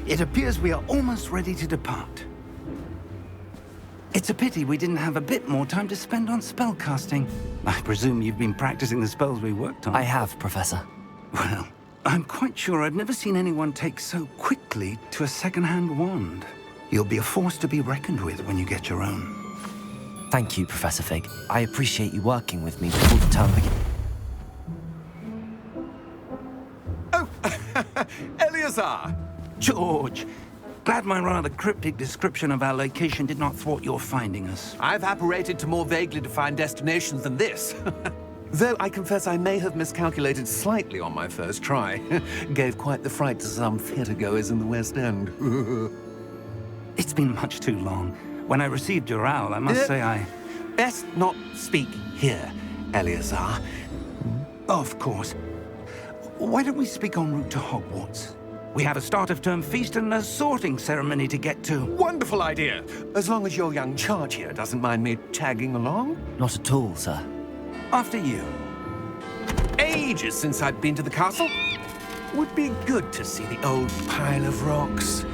It appears we are almost ready to depart. It's a pity we didn't have a bit more time to spend on spellcasting. I presume you've been practicing the spells we worked on. I have, Professor. Well, I'm quite sure I've never seen anyone take so quickly to a second-hand wand. You'll be a force to be reckoned with when you get your own. Thank you, Professor Fig. I appreciate you working with me before the term begins. Oh, Eleazar! George, glad my rather cryptic description of our location did not thwart your finding us. I've apparated to more vaguely defined destinations than this. Though I confess I may have miscalculated slightly on my first try. Gave quite the fright to some theatre-goers in the West End. It's been much too long. When I received your owl, I must say I... Best not speak here, Eleazar. Of course. Why don't we speak en route to Hogwarts? We have a start-of-term feast and a sorting ceremony to get to. Wonderful idea! As long as your young charge here doesn't mind me tagging along. Not at all, sir. After you. Ages since I've been to the castle. Would be good to see the old pile of rocks.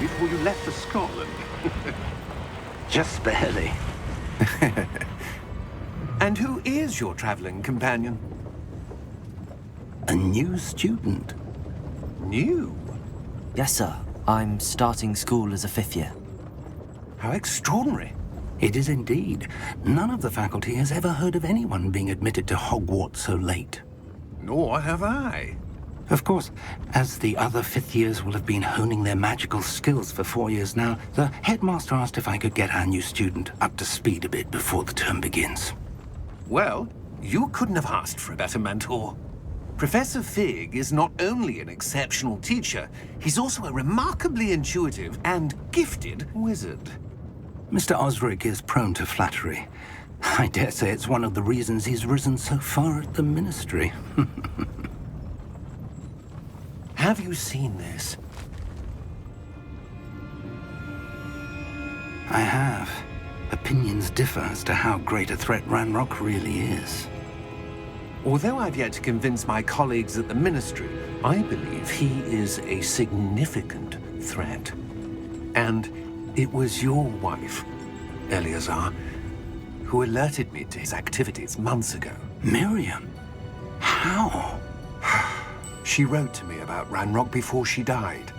Before you left for Scotland. Just barely. And who is your traveling companion? A new student. New? Yes, sir. I'm starting school as a 5th year. How extraordinary. It is indeed. None of the faculty has ever heard of anyone being admitted to Hogwarts so late. Nor have I. Of course, as the other 5th years will have been honing their magical skills for 4 years now, the headmaster asked if I could get our new student up to speed a bit before the term begins. Well, you couldn't have asked for a better mentor. Professor Fig is not only an exceptional teacher, he's also a remarkably intuitive and gifted wizard. Mr. Osric is prone to flattery. I dare say it's one of the reasons he's risen so far at the Ministry. Have you seen this? I have. Opinions differ as to how great a threat Ranrock really is. Although I've yet to convince my colleagues at the Ministry, I believe he is a significant threat. And it was your wife, Eleazar, who alerted me to his activities months ago. Miriam? How? She wrote to me about Ranrock before she died,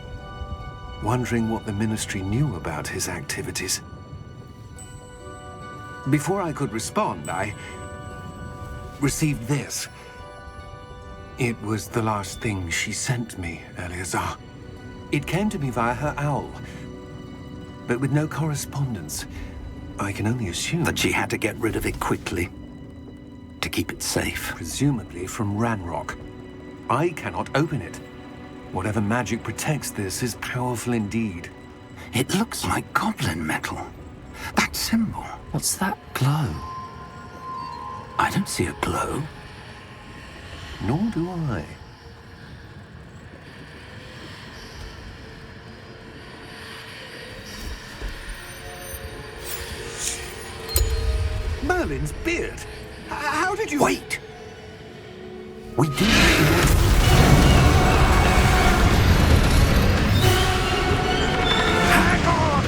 wondering what the Ministry knew about his activities. Before I could respond, I received this. It was the last thing she sent me, Eleazar. It came to me via her owl, but with no correspondence. I can only assume that she had to get rid of it quickly to keep it safe. Presumably from Ranrock. I cannot open it. Whatever magic protects this is powerful indeed. It looks like goblin metal. That symbol. What's that glow? I don't see a glow. Nor do I. Merlin's beard. How did you... Wait! We do... Hang on!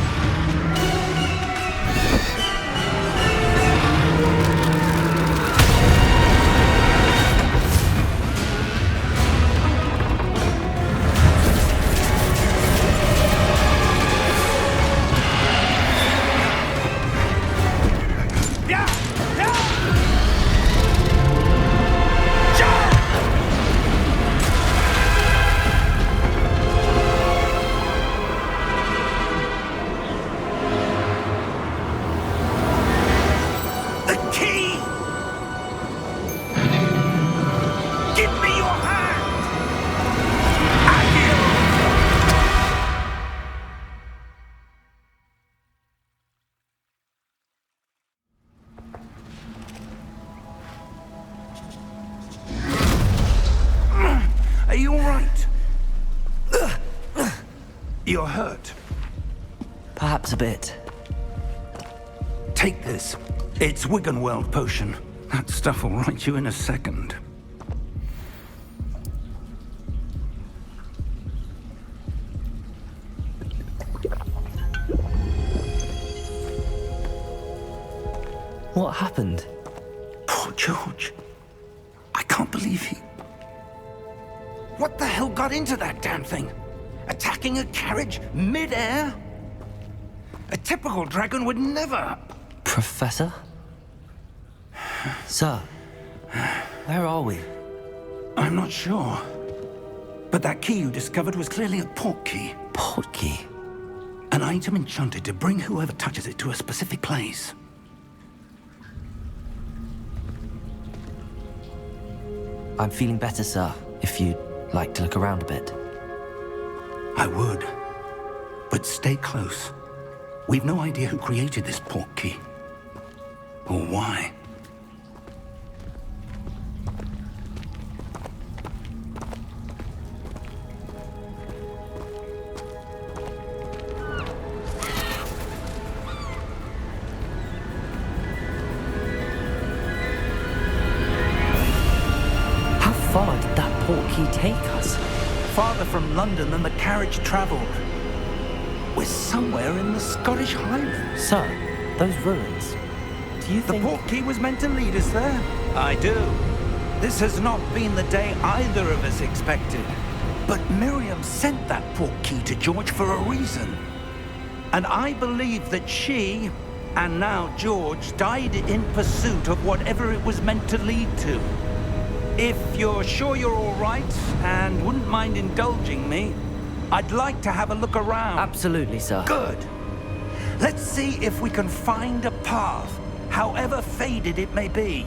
Are you all right? You're hurt. Perhaps a bit. Take this. It's Wiggenweld potion. That stuff will right you in a second. What happened? Poor George. I can't believe he... What the hell got into that damn thing? Attacking a carriage mid-air? A typical dragon would never... Professor? Sir, where are we? I'm not sure. But that key you discovered was clearly a port key. Port key? An item enchanted to bring whoever touches it to a specific place. I'm feeling better, sir, if you'd like to look around a bit. I would. But stay close. We've no idea who created this port key. Or why. How far did that port key take us? Farther from London than the carriage travelled. We're somewhere in the Scottish Highlands. Sir, those ruins. Do you The think... port key was meant to lead us there? I do. This has not been the day either of us expected. But Miriam sent that port key to George for a reason. And I believe that she, and now George, died in pursuit of whatever it was meant to lead to. If you're sure you're all right, and wouldn't mind indulging me, I'd like to have a look around. Absolutely, sir. Good. Let's see if we can find a path, however faded it may be.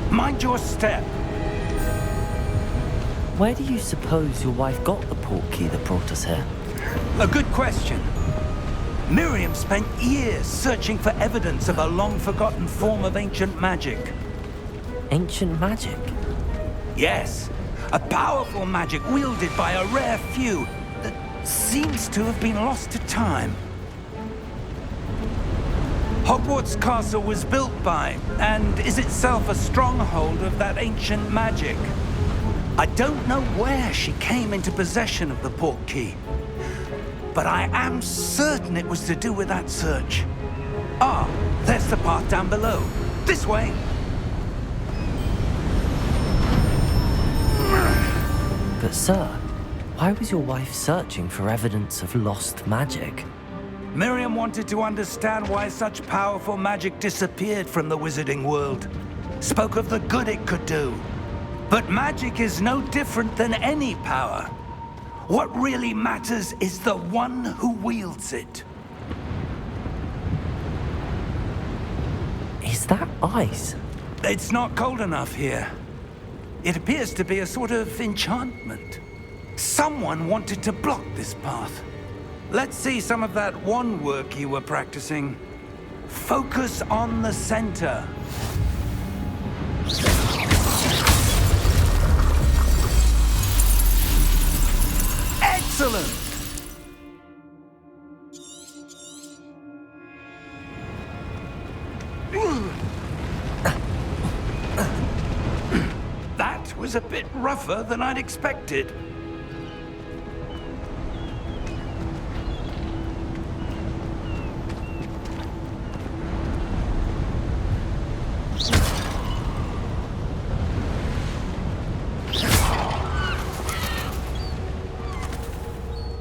Mind your step. Where do you suppose your wife got the port key that brought us here? A good question. Miriam spent years searching for evidence of a long-forgotten form of ancient magic. Ancient magic? Yes, a powerful magic wielded by a rare few that seems to have been lost to time. Hogwarts Castle was built by, and is itself a stronghold of that ancient magic. I don't know where she came into possession of the port key, but I am certain it was to do with that search. Ah, there's the path down below. This way. But sir, Why was your wife searching for evidence of lost magic? Miriam wanted to understand why such powerful magic disappeared from the wizarding world. Spoke of the good it could do. But magic is no different than any power. What really matters is the one who wields it. Is that ice? It's not cold enough here. It appears to be a sort of enchantment. Someone wanted to block this path. Let's see some of that wand work you were practicing. Focus on the center. Excellent! That was a bit rougher than I'd expected.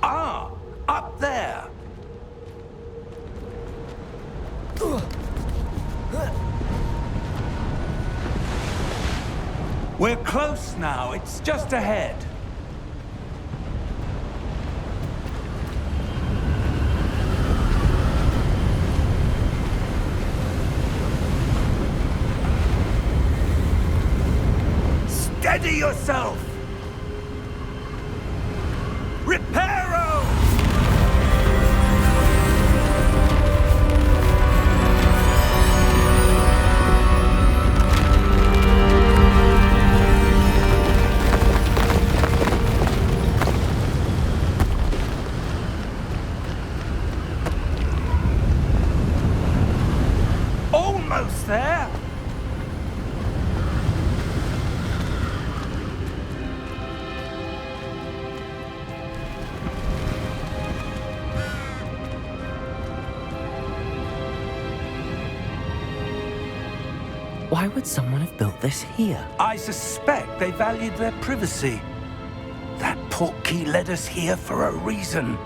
Ah, up there. We're close now. It's just ahead. Steady yourself! Reparo! Almost there! Why would someone have built this here? I suspect they valued their privacy. That portkey led us here for a reason.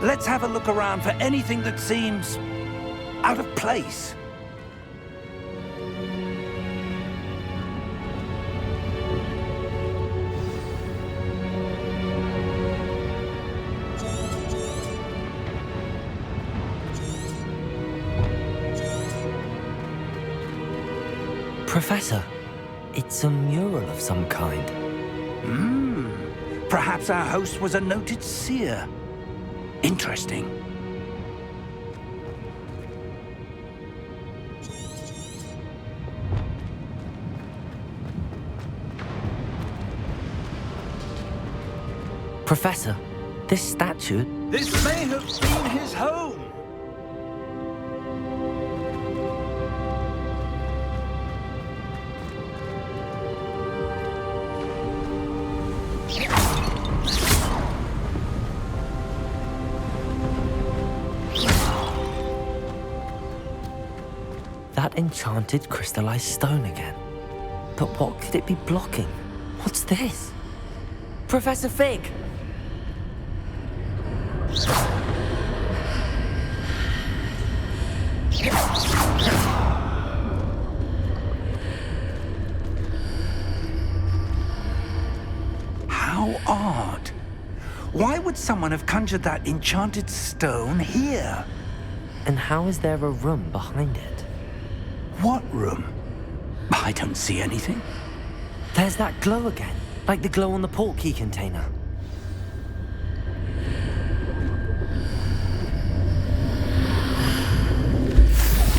Let's have a look around for anything that seems out of place. Professor, it's a mural of some kind. Perhaps our host was a noted seer. Interesting. Professor, this statue... This may have been his home. That enchanted crystallized stone again. But what could it be blocking? What's this? Professor Fig! How odd. Why would someone have conjured that enchanted stone here? And how is there a room behind it? What room? I don't see anything. There's that glow again, like the glow on the portkey container.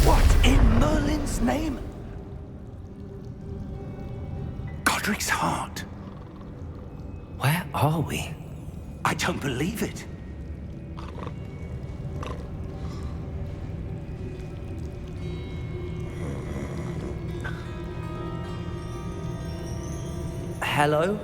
What in Merlin's name? Godric's heart. Where are we? I don't believe it. Hello?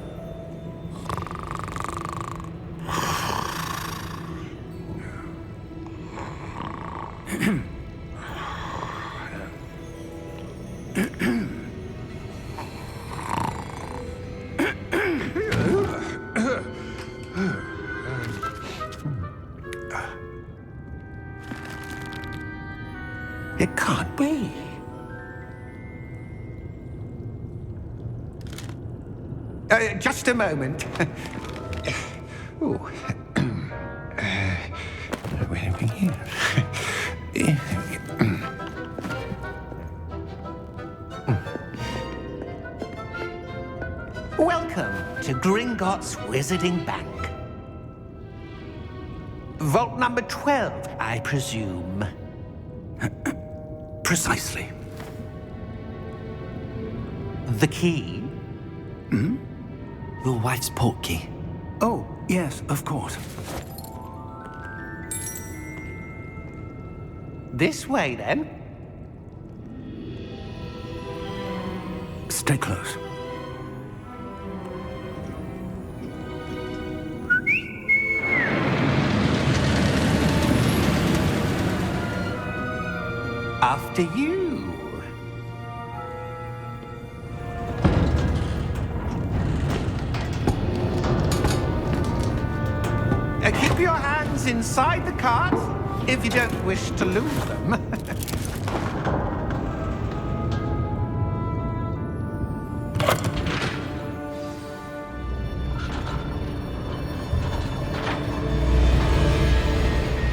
Just a moment. Ooh. Where are we here? Welcome to Gringotts Wizarding Bank. Vault number 12, I presume. Precisely. The key? Your wife's portkey. Oh, yes, of course. This way, then. Stay close. After you. Keep your hands inside the cart if you don't wish to lose them.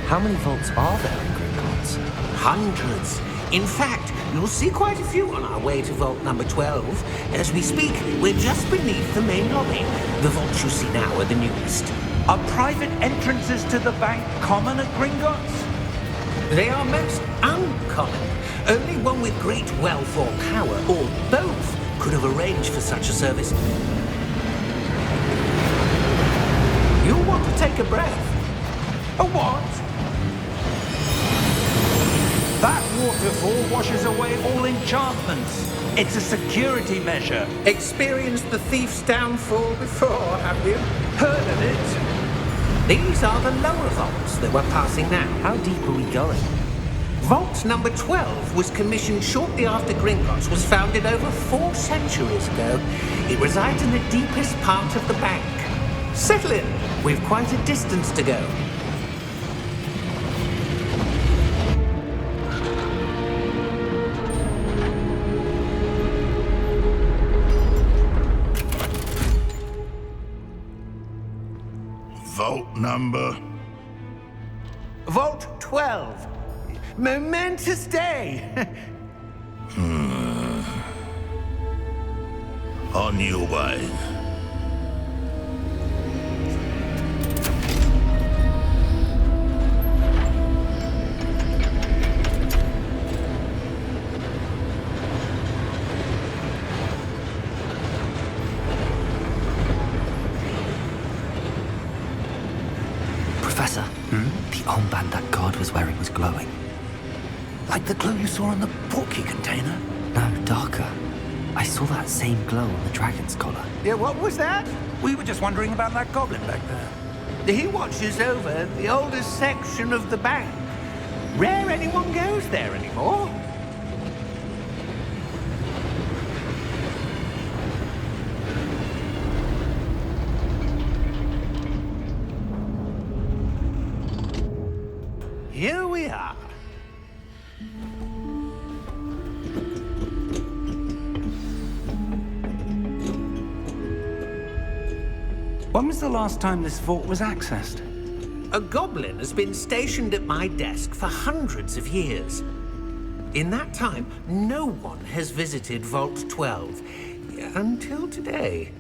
How many vaults are there in Gringotts? Hundreds. In fact, you'll see quite a few on our way to vault number 12. As we speak, we're just beneath the main lobby. The vaults you see now are the newest. Are private entrances to the bank common at Gringotts? They are most uncommon. Only one with great wealth or power, or both, could have arranged for such a service. You'll want to take a breath. A what? That waterfall washes away all enchantments. It's a security measure. Experienced the thief's downfall before, have you? Heard of it? These are the lower vaults that we're passing now. How deep are we going? Vault number 12 was commissioned shortly after Gringotts was founded over 4 centuries ago. It resides in the deepest part of the bank. Settle in. We've quite a distance to go. Vault number? Vault 12. Momentous day. On your way. Professor, the armband that guard was wearing was glowing. Like the glow you saw on the portkey container? No, darker. I saw that same glow on the dragon's collar. Yeah, what was that? We were just wondering about that goblin back there. He watches over the oldest section of the bank. Rare anyone goes there anymore. Here we are. When was the last time this vault was accessed? A goblin has been stationed at my desk for hundreds of years. In that time, no one has visited Vault 12 until today.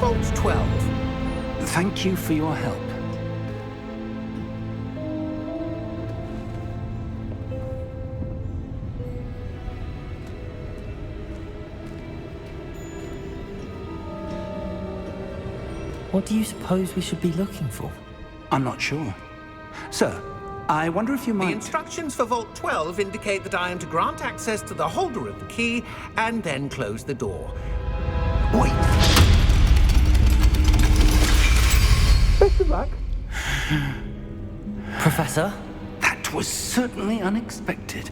Vault 12. Thank you for your help. What do you suppose we should be looking for? I'm not sure. Sir, I wonder if you The might... instructions for Vault 12 indicate that I am to grant access to the holder of the key and then close the door. Wait! Best of luck. Professor? That was certainly unexpected.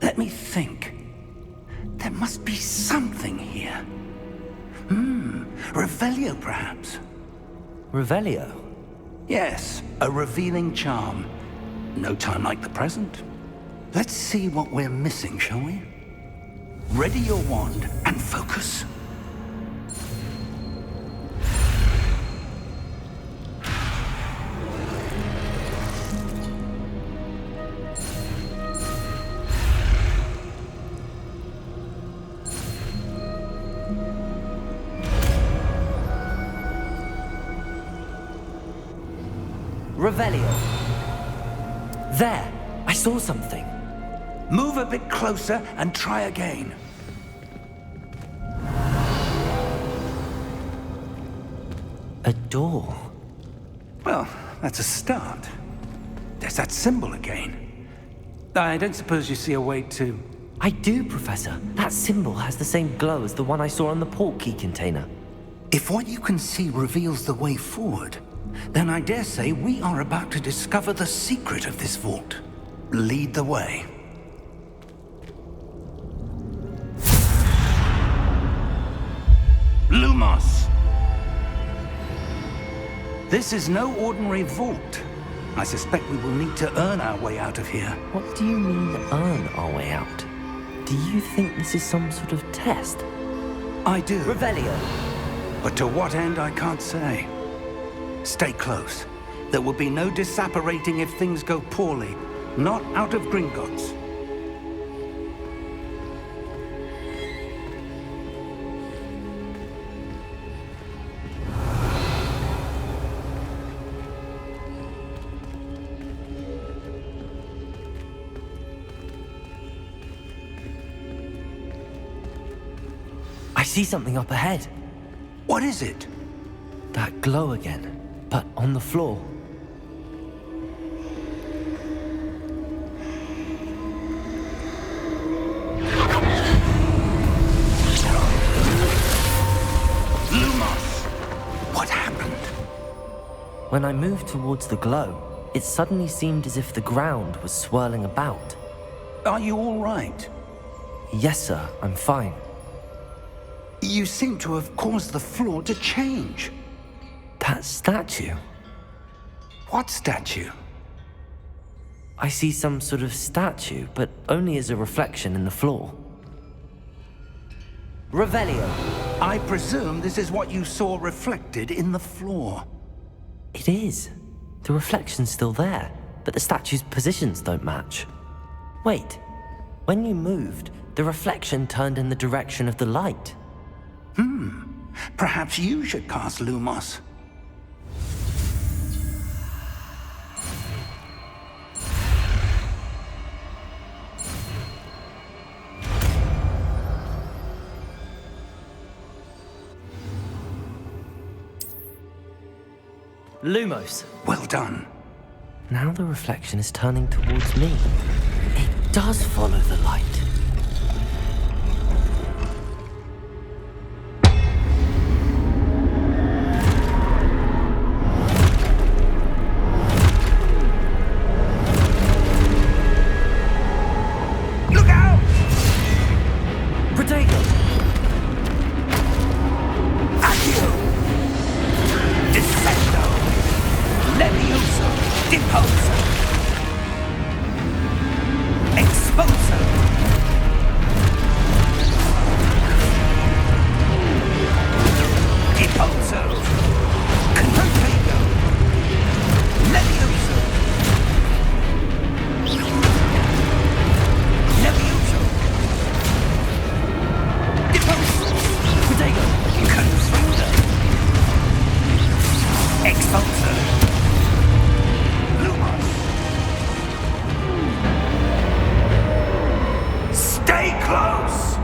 Let me think. There must be something here. Revelio, perhaps. Revelio? Yes, a revealing charm. No time like the present. Let's see what we're missing, shall we? Ready your wand and focus. Revelio. There! I saw something. Move a bit closer and try again. A door. Well, that's a start. There's that symbol again. I don't suppose you see a way to... I do, Professor. That symbol has the same glow as the one I saw on the port key container. If what you can see reveals the way forward, then I dare say we are about to discover the secret of this vault. Lead the way. Lumos! This is no ordinary vault. I suspect we will need to earn our way out of here. What do you mean, earn our way out? Do you think this is some sort of test? I do. Revelio. But to what end, I can't say. Stay close. There will be no disapparating if things go poorly. Not out of Gringotts. I see something up ahead. What is it? That glow again, but on the floor. Lumos! What happened? When I moved towards the glow, it suddenly seemed as if the ground was swirling about. Are you all right? Yes, sir, I'm fine. You seem to have caused the floor to change. That statue? What statue? I see some sort of statue, but only as a reflection in the floor. Revelio. I presume this is what you saw reflected in the floor. It is. The reflection's still there, but the statue's positions don't match. Wait. When you moved, the reflection turned in the direction of the light. Perhaps you should cast Lumos. Lumos. Well done. Now the reflection is turning towards me. It does follow the light. Look out! Protego! Accio! Descendo! Levioso! Deposo! Exposo! Deposo! Convertigo! Levioso! Levioso! Deposo! Protego! Convertigo! Exposo! Lumos! Stay close!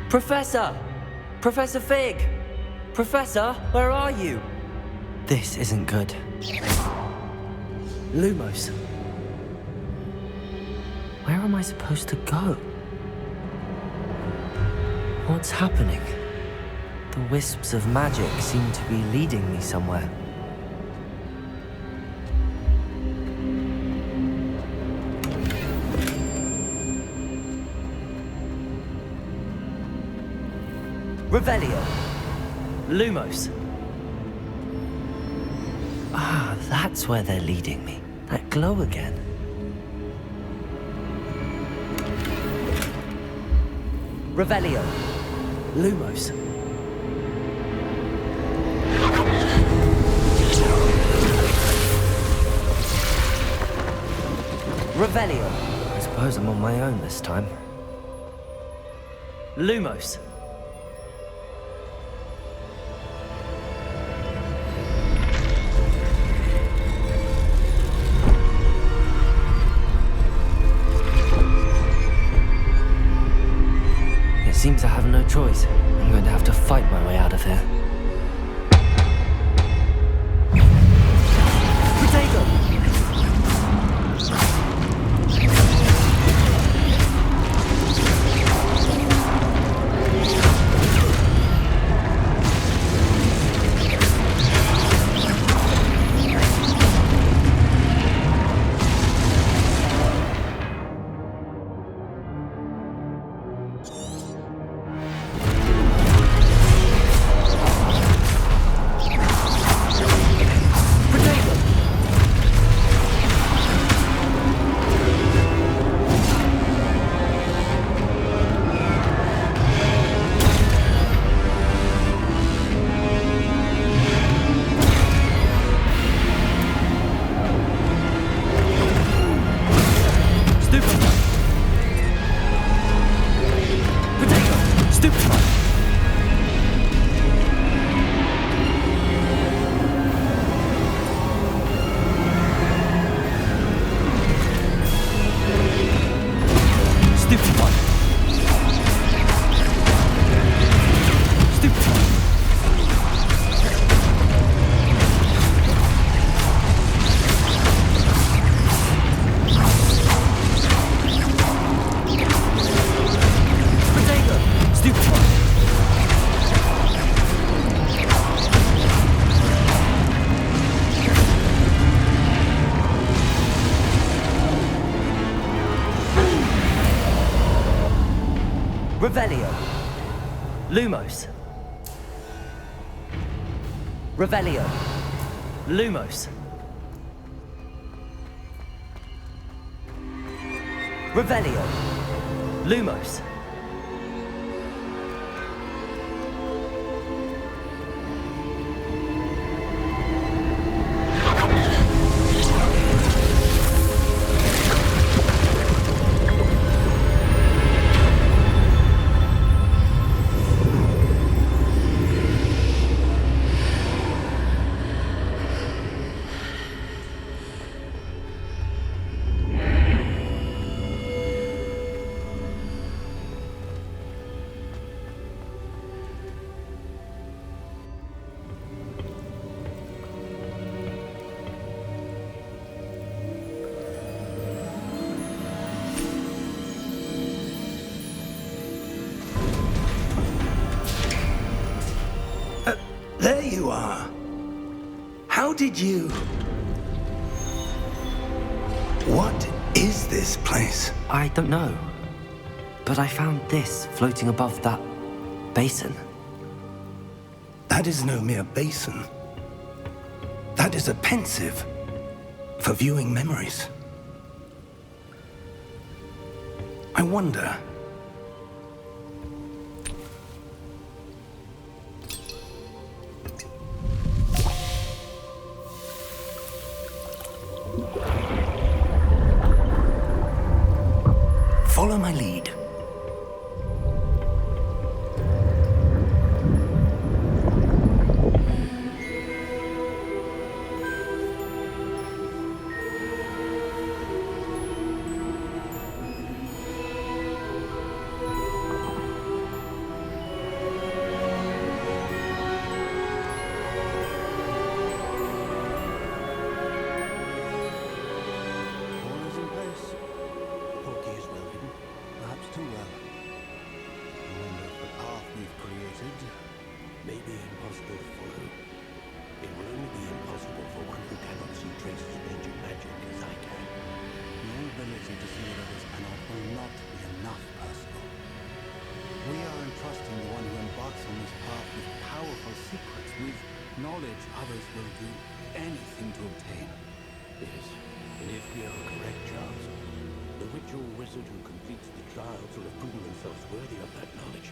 Professor! Professor Fig! Professor, where are you? This isn't good. Lumos. Where am I supposed to go? What's happening? The wisps of magic seem to be leading me somewhere. Revelio. Lumos. Ah, that's where they're leading me. That glow again. Revelio. Lumos. Revelio. I suppose I'm on my own this time. Lumos. It seems I have no choice. I'm going to have to fight my way out of here. Potato! Revelio. Lumos. Revelio. Lumos. Revelio. Lumos. There you are. How did you... What is this place? I don't know. But I found this floating above that basin. That is no mere basin. That is a pensive for viewing memories. I wonder... Follow my lead. people have proven themselves worthy of that knowledge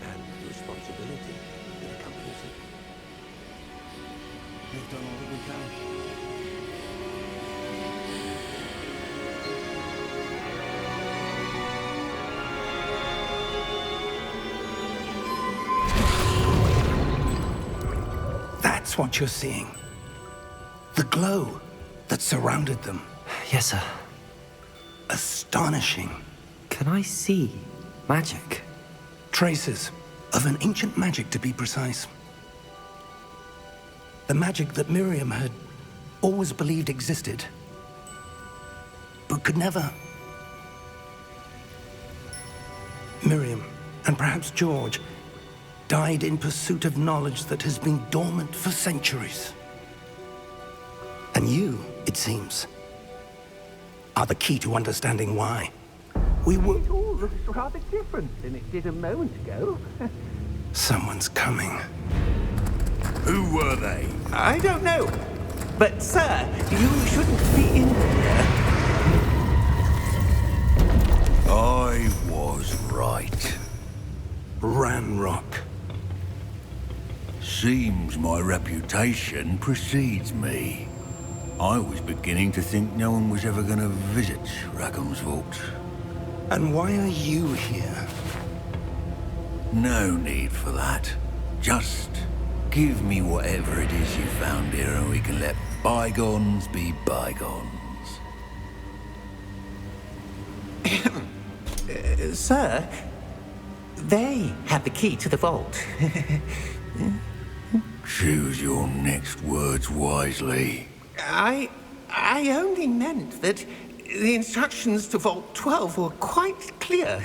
and the responsibility that accompanies it. We've done all that we can. That's what you're seeing. The glow that surrounded them. Yes, sir. Astonishing. Can I see magic? Traces of an ancient magic, to be precise. The magic that Miriam had always believed existed, but could never. Miriam, and perhaps George, died in pursuit of knowledge that has been dormant for centuries. And you, it seems, are the key to understanding why. We were... It all looks rather different than it did a moment ago. Someone's coming. Who were they? I don't know. But, sir, you shouldn't be in here. I was right. Ranrock. Seems my reputation precedes me. I was beginning to think no one was ever going to visit Rackham's vault. And why are you here? No need for that. Just give me whatever it is you found here and we can let bygones be bygones. Sir, they have the key to the vault. Choose your next words wisely. I only meant that the instructions to Vault 12 were quite clear.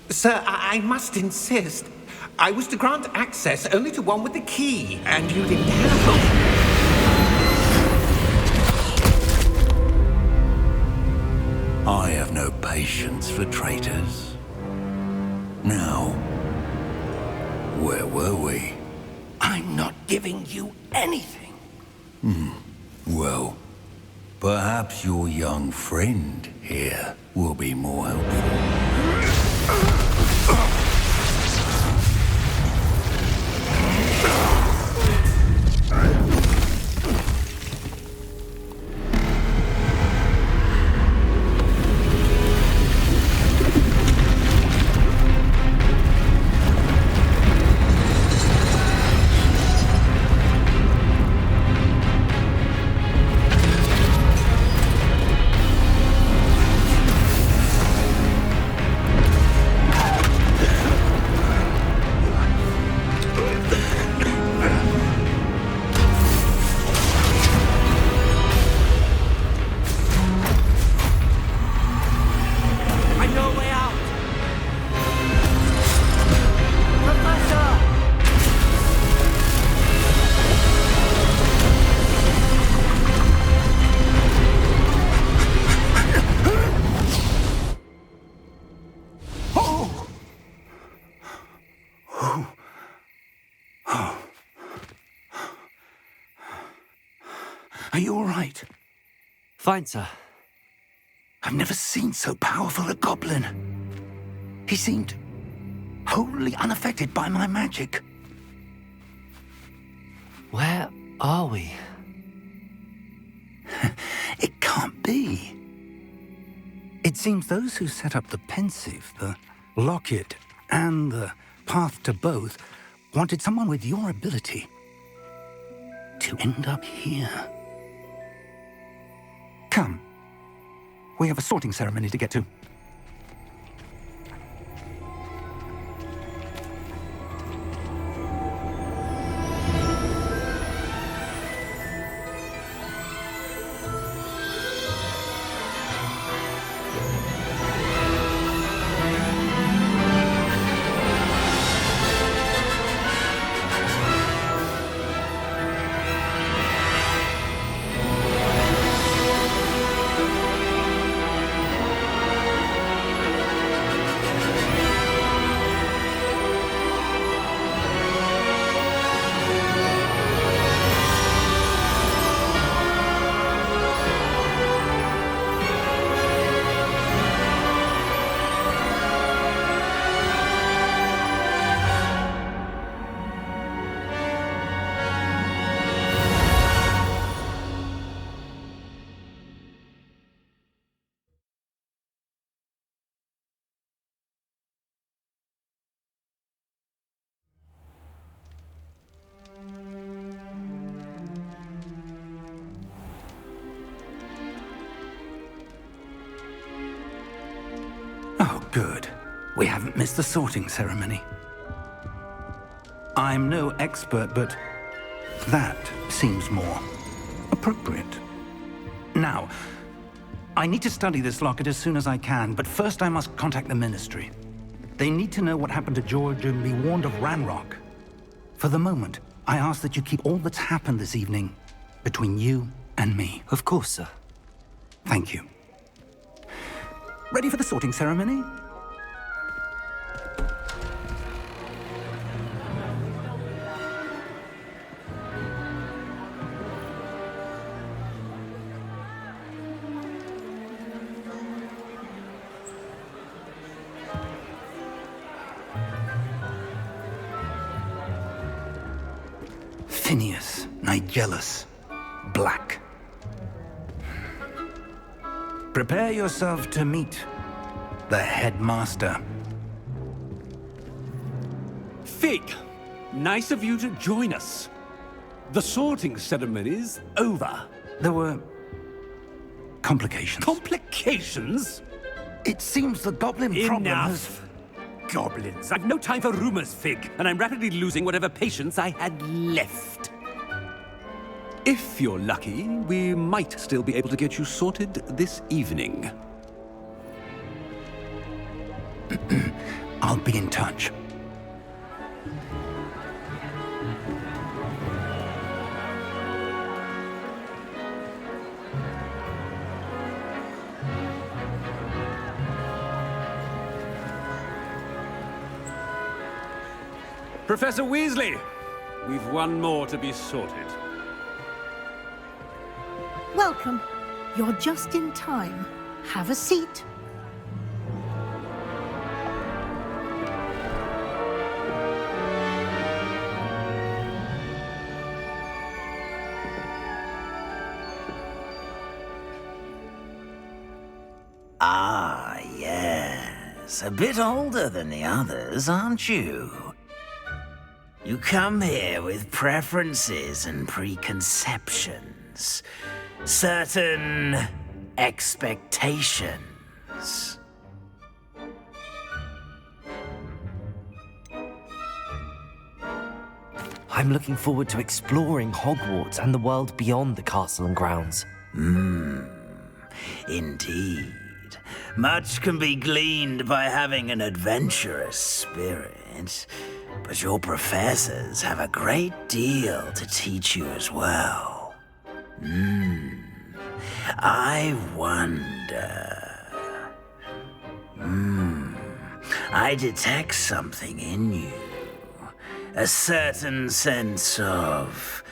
Sir, I must insist. I was to grant access only to one with the key, and you didn't have one. I have no patience for traitors. Now, where were we? I'm not giving you anything. Well, perhaps your young friend here will be more helpful. Are you all right? Fine, sir. I've never seen so powerful a goblin. He seemed wholly unaffected by my magic. Where are we? It can't be. It seems those who set up the pensive, the locket, and the path to both wanted someone with your ability to end up here. Come. We have a sorting ceremony to get to. Good. We haven't missed the sorting ceremony. I'm no expert, but that seems more appropriate. Now, I need to study this locket as soon as I can, but first I must contact the Ministry. They need to know what happened to George and be warned of Ranrock. For the moment, I ask that you keep all that's happened this evening between you and me. Of course, sir. Thank you. Ready for the sorting ceremony? Phineas, Nigellus, Black. Prepare yourself to meet the headmaster. Fig, nice of you to join us. The sorting ceremony's over. There were complications. Complications? It seems the goblin problem has... Enough! Goblins. I've no time for rumors, Fig, and I'm rapidly losing whatever patience I had left. If you're lucky, we might still be able to get you sorted this evening. I'll be in touch. Professor Weasley, we've one more to be sorted. Welcome. You're just in time. Have a seat. Ah, yes. A bit older than the others, aren't you? You come here with preferences and preconceptions. Certain expectations. I'm looking forward to exploring Hogwarts and the world beyond the castle and grounds. Indeed. Much can be gleaned by having an adventurous spirit, but your professors have a great deal to teach you as well. I wonder... I detect something in you. A certain sense of...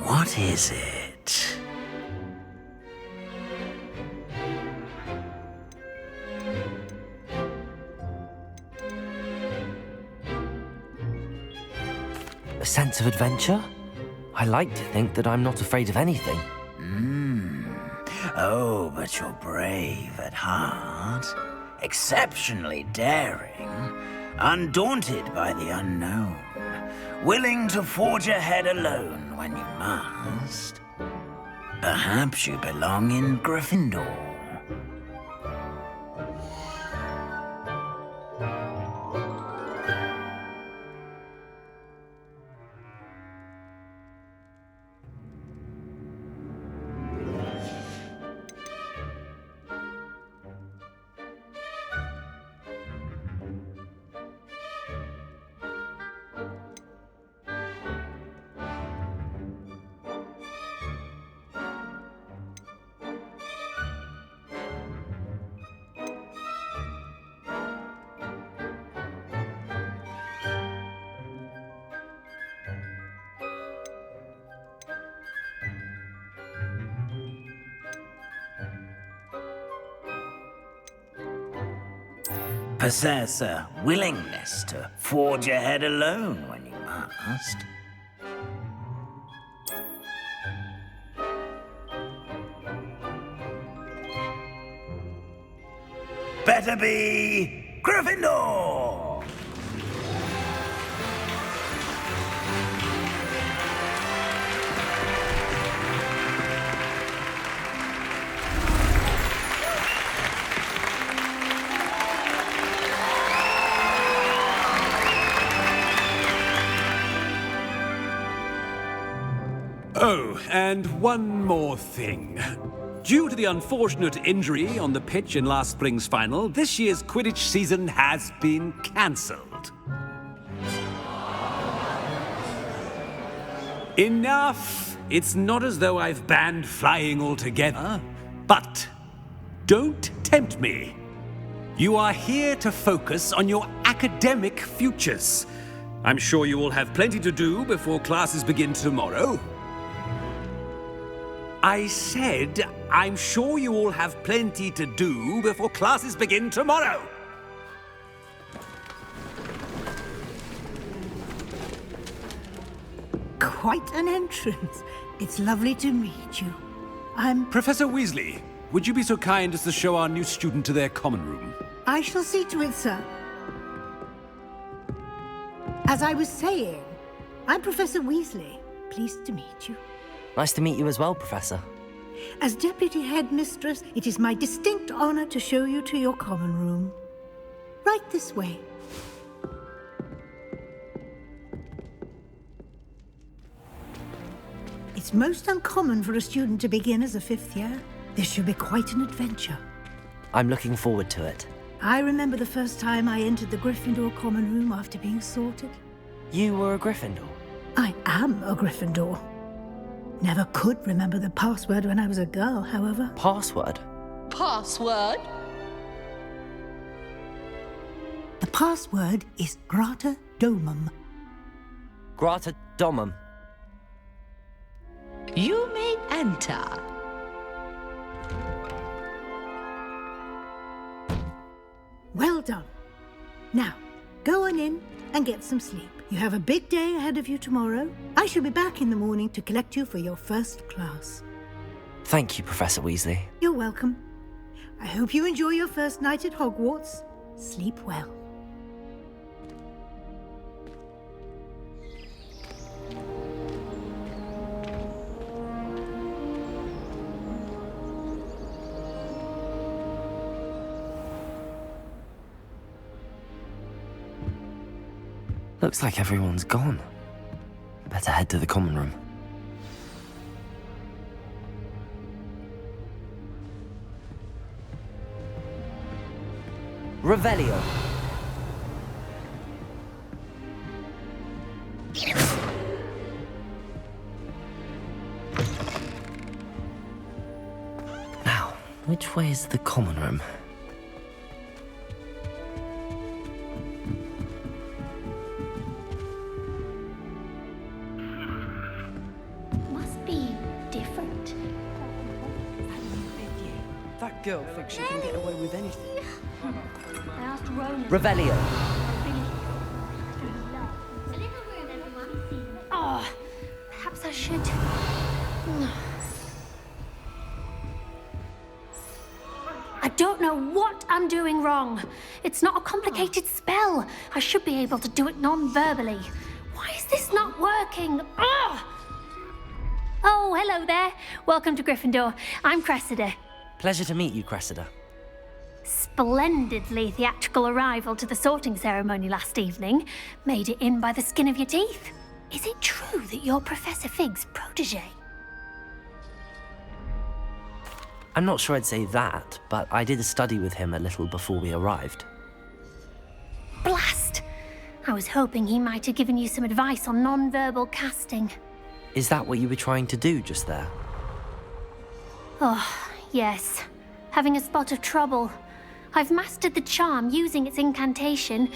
what is it? A sense of adventure? I like to think that I'm not afraid of anything. Oh, but you're brave at heart. Exceptionally daring. Undaunted by the unknown. Willing to forge ahead alone when you must. Perhaps you belong in Gryffindor. Possess a willingness to forge ahead alone when you must. Better be Gryffindor! Oh, and one more thing. Due to the unfortunate injury on the pitch in last spring's final, this year's Quidditch season has been cancelled. Enough! It's not as though I've banned flying altogether, but don't tempt me. You are here to focus on your academic futures. I'm sure you will have plenty to do before classes begin tomorrow. I said, I'm sure you all have plenty to do before classes begin tomorrow. Quite an entrance. It's lovely to meet you. I'm... Professor Weasley, would you be so kind as to show our new student to their common room? I shall see to it, sir. As I was saying, I'm Professor Weasley. Pleased to meet you. Nice to meet you as well, Professor. As Deputy Headmistress, it is my distinct honor to show you to your common room. Right this way. It's most uncommon for a student to begin as a fifth year. This should be quite an adventure. I'm looking forward to it. I remember the first time I entered the Gryffindor common room after being sorted. You were a Gryffindor? I am a Gryffindor. Never could remember the password when I was a girl, however. Password? Password? The password is Grata Domum. Grata Domum. You may enter. Well done. Now, go on in and get some sleep. You have a big day ahead of you tomorrow. I shall be back in the morning to collect you for your first class. Thank you, Professor Weasley. You're welcome. I hope you enjoy your first night at Hogwarts. Sleep well. Looks like everyone's gone. Better head to the common room. Revelio. Now, which way is the common room? That girl thinks she can get away with anything. Revelio. Oh, perhaps I should. I don't know what I'm doing wrong. It's not a complicated spell. I should be able to do it non-verbally. Why is this not working? Oh, hello there. Welcome to Gryffindor. I'm Cressida. Pleasure to meet you, Cressida. Splendidly theatrical arrival to the sorting ceremony last evening. Made it in by the skin of your teeth. Is it true that you're Professor Fig's protege? I'm not sure I'd say that, but I did study with him a little before we arrived. Blast! I was hoping he might have given you some advice on non-verbal casting. Is that what you were trying to do just there? Oh, yes. Having a spot of trouble. I've mastered the charm using its incantation,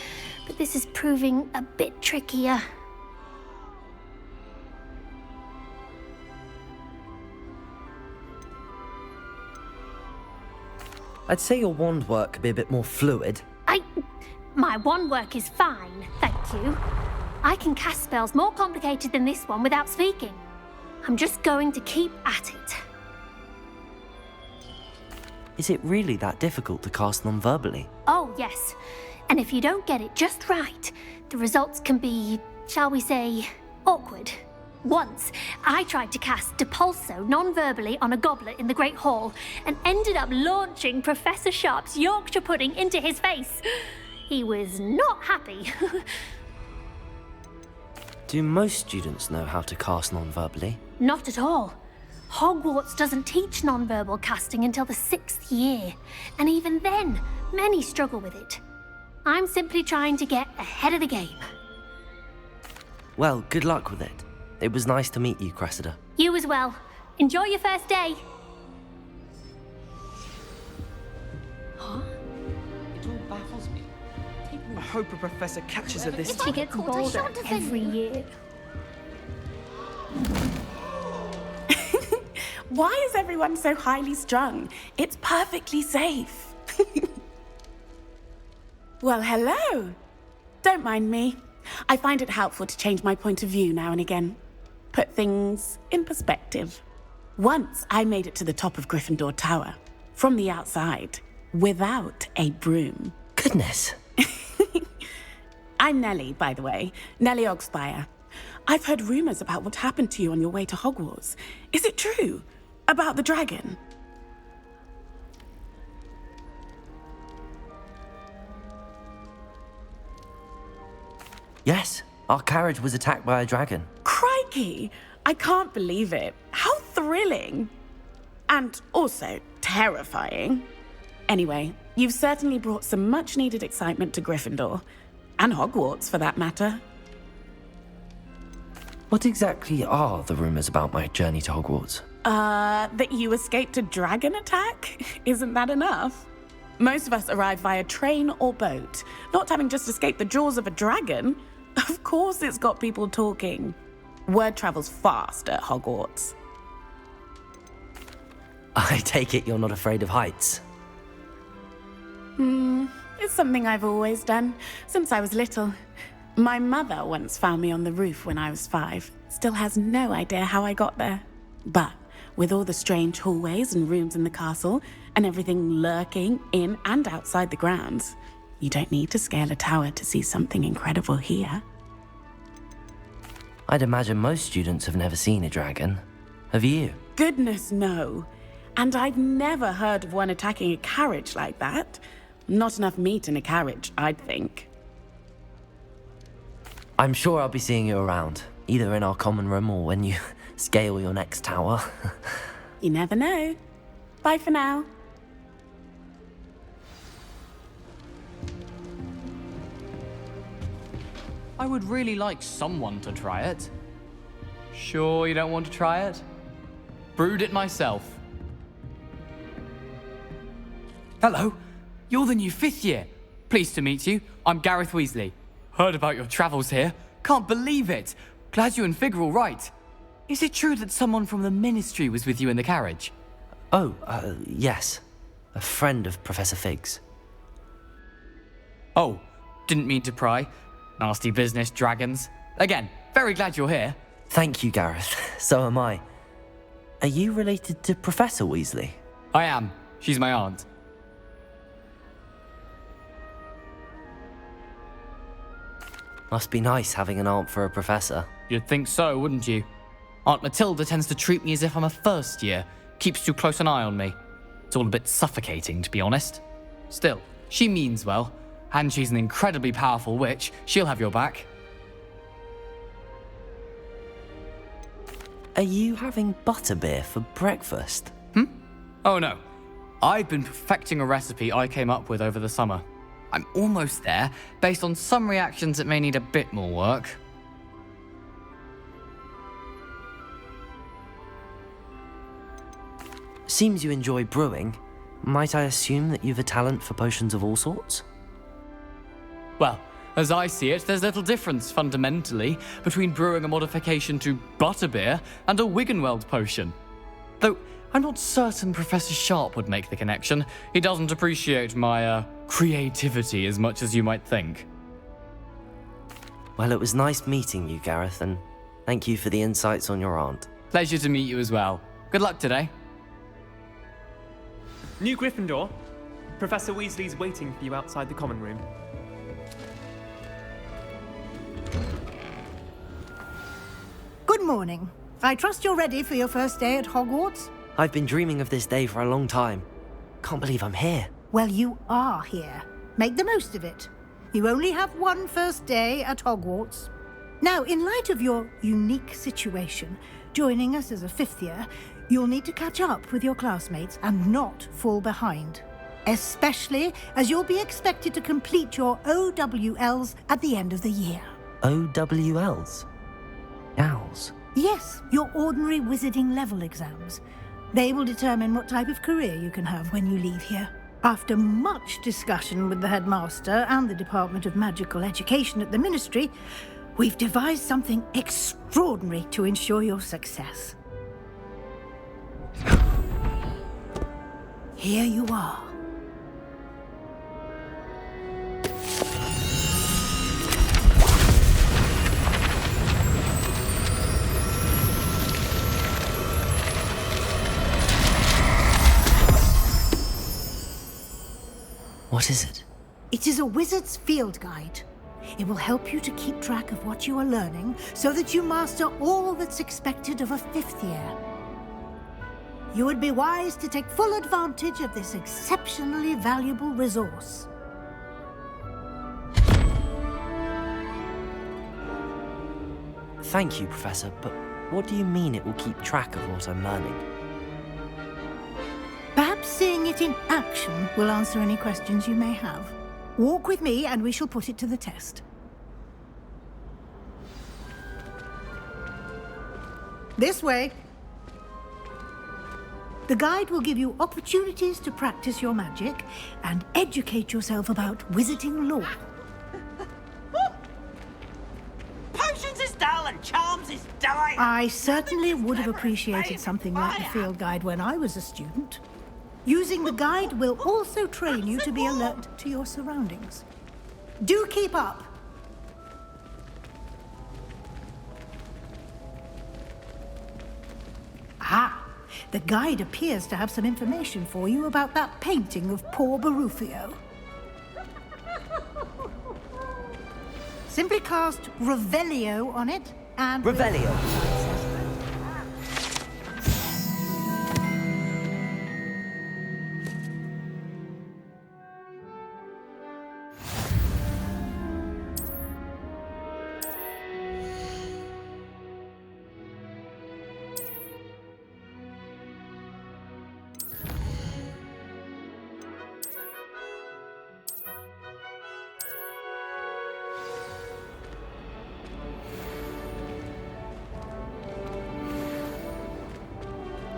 but this is proving a bit trickier. I'd say your wand work could be a bit more fluid. My wand work is fine, thank you. I can cast spells more complicated than this one without speaking. I'm just going to keep at it. Is it really that difficult to cast non-verbally? Oh, yes. And if you don't get it just right, the results can be, shall we say, awkward. Once, I tried to cast Depulso non-verbally on a goblet in the Great Hall and ended up launching Professor Sharp's Yorkshire pudding into his face. He was not happy. Do most students know how to cast non-verbally? Not at all. Hogwarts doesn't teach nonverbal casting until the 6th year, and even then, many struggle with it. I'm simply trying to get ahead of the game. Well, good luck with it. It was nice to meet you, Cressida. You as well. Enjoy your first day. Huh? It all baffles me. I hope a professor catches her this She time. gets bolder every year. Why is everyone so highly strung? It's perfectly safe. Well, hello. Don't mind me. I find it helpful to change my point of view now and again. Put things in perspective. Once I made it to the top of Gryffindor Tower, from the outside, without a broom. Goodness. I'm Nellie, by the way. Nellie Ogspire. I've heard rumors about what happened to you on your way to Hogwarts. Is it true? About the dragon? Yes, our carriage was attacked by a dragon. Crikey! I can't believe it. How thrilling! And also terrifying. Anyway, you've certainly brought some much-needed excitement to Gryffindor. And Hogwarts, for that matter. What exactly are the rumors about my journey to Hogwarts? That you escaped a dragon attack? Isn't that enough? Most of us arrive via train or boat, not having just escaped the jaws of a dragon. Of course it's got people talking. Word travels fast at Hogwarts. I take it you're not afraid of heights. It's something I've always done, since I was little. My mother once found me on the roof when I was 5. Still has no idea how I got there. But with all the strange hallways and rooms in the castle, and everything lurking in and outside the grounds, you don't need to scale a tower to see something incredible here. I'd imagine most students have never seen a dragon. Have you? Goodness, no. And I've never heard of one attacking a carriage like that. Not enough meat in a carriage, I'd think. I'm sure I'll be seeing you around, either in our common room or when you scale your next tower. You never know. Bye for now. I would really like someone to try it. Sure you don't want to try it? Brewed it myself. Hello, you're the new 5th year. Pleased to meet you. I'm Gareth Weasley. Heard about your travels here. Can't believe it. Glad you and Fig are all right. Is it true that someone from the Ministry was with you in the carriage? Oh, yes. A friend of Professor Fig's. Oh, didn't mean to pry. Nasty business, dragons. Again, very glad you're here. Thank you, Gareth. So am I. Are you related to Professor Weasley? I am. She's my aunt. Must be nice having an aunt for a professor. You'd think so, wouldn't you? Aunt Matilda tends to treat me as if I'm a first year. Keeps too close an eye on me. It's all a bit suffocating, to be honest. Still, she means well. And she's an incredibly powerful witch. She'll have your back. Are you having butterbeer for breakfast? Oh no. I've been perfecting a recipe I came up with over the summer. I'm almost there, based on some reactions that may need a bit more work. Seems you enjoy brewing. Might I assume that you've a talent for potions of all sorts? Well, as I see it, there's little difference, fundamentally, between brewing a modification to butterbeer and a Wiggenweld potion. Though, I'm not certain Professor Sharp would make the connection. He doesn't appreciate my, creativity as much as you might think. Well, it was nice meeting you, Gareth, and thank you for the insights on your aunt. Pleasure to meet you as well. Good luck today. New Gryffindor. Professor Weasley's waiting for you outside the common room. Good morning. I trust you're ready for your first day at Hogwarts? I've been dreaming of this day for a long time. Can't believe I'm here. Well, you are here. Make the most of it. You only have one first day at Hogwarts. Now, in light of your unique situation, joining us as a 5th year, you'll need to catch up with your classmates and not fall behind. Especially as you'll be expected to complete your OWLs at the end of the year. OWLs? Owls? Yes, your ordinary wizarding level exams. They will determine what type of career you can have when you leave here. After much discussion with the headmaster and the Department of Magical Education at the Ministry, we've devised something extraordinary to ensure your success. Here you are. What is it? It is a wizard's field guide. It will help you to keep track of what you are learning so that you master all that's expected of a 5th year. You would be wise to take full advantage of this exceptionally valuable resource. Thank you, Professor, but what do you mean it will keep track of what I'm learning? Perhaps seeing it in action will answer any questions you may have. Walk with me and we shall put it to the test. This way. The guide will give you opportunities to practice your magic and educate yourself about wizarding lore. Potions is dull and charms is dying. I certainly would have appreciated something like the field guide when I was a student. Using the guide will also train you to be alert to your surroundings. Do keep up. Ah, the guide appears to have some information for you about that painting of poor Barufio. Simply cast Revelio on it and... Revelio.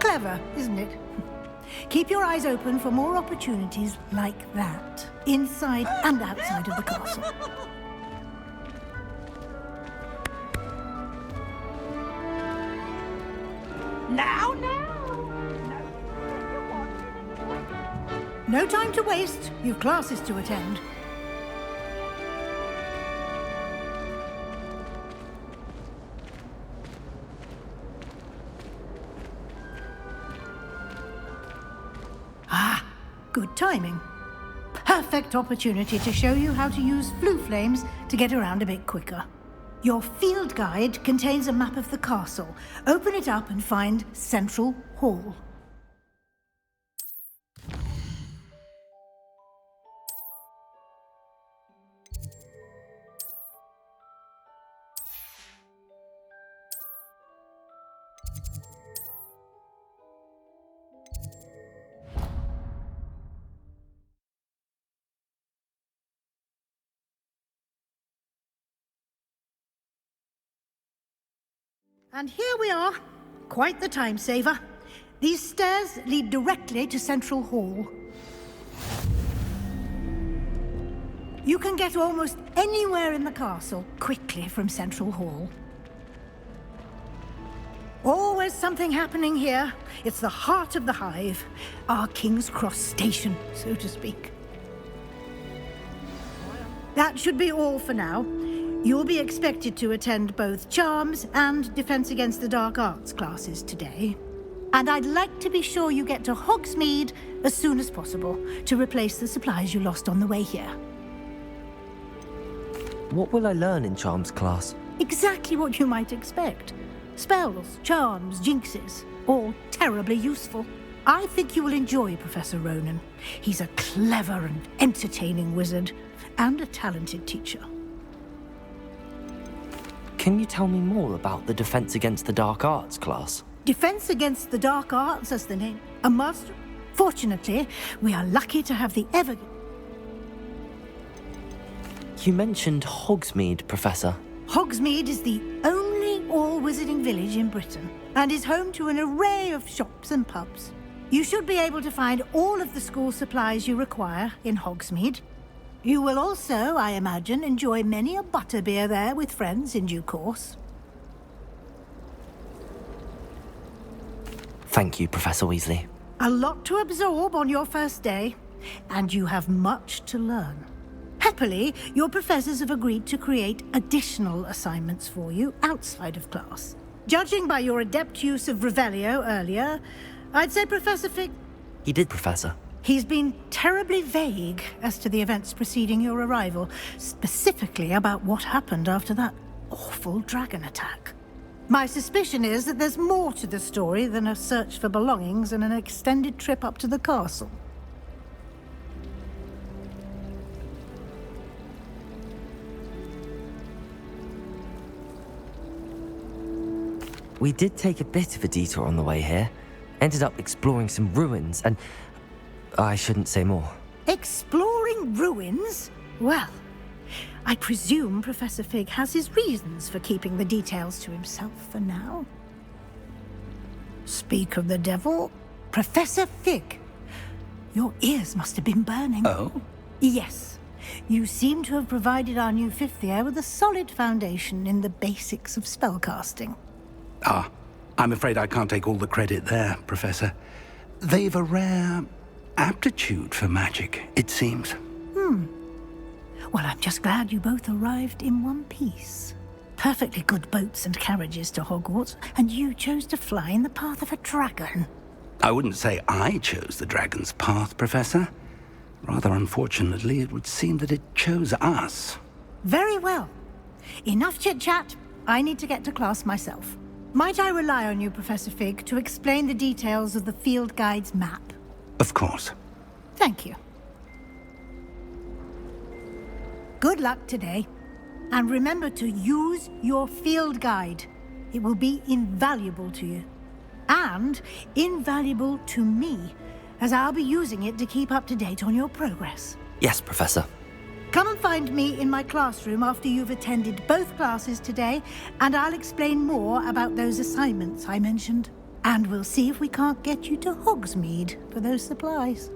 Clever, isn't it? Keep your eyes open for more opportunities like that, inside and outside of the castle. Now. No time to waste. You've classes to attend. Good timing. Perfect opportunity to show you how to use flue flames to get around a bit quicker. Your field guide contains a map of the castle. Open it up and find Central Hall. And here we are. Quite the time saver. These stairs lead directly to Central Hall. You can get almost anywhere in the castle quickly from Central Hall. Always something happening here. It's the heart of the hive. Our King's Cross station, so to speak. That should be all for now. You'll be expected to attend both Charms and Defense Against the Dark Arts classes today. And I'd like to be sure you get to Hogsmeade as soon as possible to replace the supplies you lost on the way here. What will I learn in Charms class? Exactly what you might expect. Spells, charms, jinxes, all terribly useful. I think you will enjoy Professor Ronan. He's a clever and entertaining wizard and a talented teacher. Can you tell me more about the Defense Against the Dark Arts class? Defense Against the Dark Arts, as the name. A master. Fortunately, we are lucky to have the ever... You mentioned Hogsmeade, Professor. Hogsmeade is the only all-wizarding village in Britain, and is home to an array of shops and pubs. You should be able to find all of the school supplies you require in Hogsmeade. You will also, I imagine, enjoy many a butterbeer there with friends in due course. Thank you, Professor Weasley. A lot to absorb on your first day, and you have much to learn. Happily, your professors have agreed to create additional assignments for you outside of class. Judging by your adept use of Revelio earlier, I'd say Professor Fig... He did, Professor. He's been terribly vague as to the events preceding your arrival, specifically about what happened after that awful dragon attack. My suspicion is that there's more to the story than a search for belongings and an extended trip up to the castle. We did take a bit of a detour on the way here. Ended up exploring some ruins and... I shouldn't say more. Exploring ruins? Well, I presume Professor Fig has his reasons for keeping the details to himself for now. Speak of the devil, Professor Fig. Your ears must have been burning. Oh? Yes. You seem to have provided our new fifth year with a solid foundation in the basics of spellcasting. Ah, I'm afraid I can't take all the credit there, Professor. They've a rare aptitude for magic, it seems. Well, I'm just glad you both arrived in one piece. Perfectly good boats and carriages to Hogwarts, and you chose to fly in the path of a dragon. I wouldn't say I chose the dragon's path, Professor. Rather unfortunately, it would seem that it chose us. Very well. Enough chit-chat. I need to get to class myself. Might I rely on you, Professor Fig, to explain the details of the field guide's map? Of course. Thank you. Good luck today. And remember to use your field guide. It will be invaluable to you. And invaluable to me, as I'll be using it to keep up to date on your progress. Yes, Professor. Come and find me in my classroom after you've attended both classes today, and I'll explain more about those assignments I mentioned. And we'll see if we can't get you to Hogsmeade for those supplies.